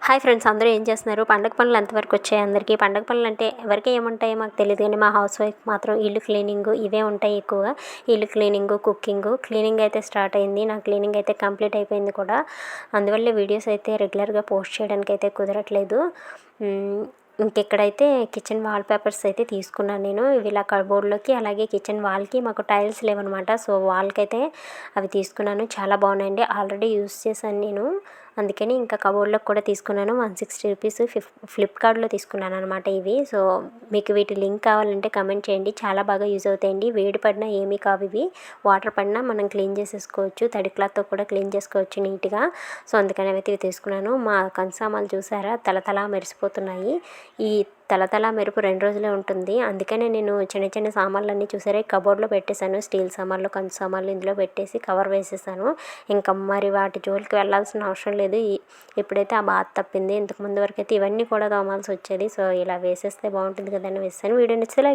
Hi friends, అందరూ ఏం చేస్తున్నారు? పండగ పనులు ఎంతవరకు వచ్చాయి అందరికీ? పండగ పనులు అంటే ఎవరికి ఏముంటాయో మాకు తెలియదు, కానీ మా హౌస్ వైఫ్ మాత్రం ఇల్లు క్లీనింగ్ ఇవే ఉంటాయి ఎక్కువగా. ఇల్లు క్లీనింగ్ అయితే స్టార్ట్ అయింది. నా క్లీనింగ్ అయితే కంప్లీట్ అయిపోయింది కూడా. అందువల్ల వీడియోస్ అయితే రెగ్యులర్గా పోస్ట్ చేయడానికి అయితే కుదరట్లేదు. ఇంకెక్కడైతే కిచెన్ వాల్ పేపర్స్ అయితే తీసుకున్నాను నేను. ఇవి ఇలా కబోర్డ్లోకి, అలాగే కిచెన్ వాల్కి మాకు టైల్స్ లేవనమాట. సో వాల్కి అయితే అవి తీసుకున్నాను. చాలా బాగున్నాయండి. ఆల్రెడీ యూస్ చేశాను నేను, అందుకని ఇంకా కబోర్డ్లోకి కూడా తీసుకున్నాను. 160 రూపీస్ ఫ్లిప్కార్ట్లో తీసుకున్నాను అనమాట ఇవి. సో మీకు వీటి లింక్ కావాలంటే కమెంట్ చేయండి. చాలా బాగా యూజ్ అవుతాయండి. వేడి పడినా ఏమీ కావు ఇవి. వాటర్ పడినా మనం క్లీన్ చేసేసుకోవచ్చు. తడి క్లాత్తో కూడా క్లీన్ చేసుకోవచ్చు నీట్గా. సో అందుకని అయితే ఇవి తీసుకున్నాను. మా కంచామాలు చూసారా, తలతలా మెరిసిపోతున్నాయి. ఈ తలతలా మెరుపు 2 రోజులే ఉంటుంది. అందుకనే నేను చిన్న చిన్న సామాన్లన్నీ చూసారా కబోర్డ్లో పెట్టేశాను. స్టీల్ సామాన్లు, కంచు సామాన్లు ఇందులో పెట్టేసి కవర్ వేసేసాను. ఇంకా మరి వాటి జోలికి వెళ్ళాల్సిన అవసరం లేదు. ఇప్పుడైతే ఆ బాధ తప్పింది. ఇంతకుముందు వరకు అయితే ఇవన్నీ కూడా తోమాల్సి వచ్చేది. సో ఇలా వేసేస్తే బాగుంటుంది కదని వేసాను. వీడియో నచ్చితే లైక్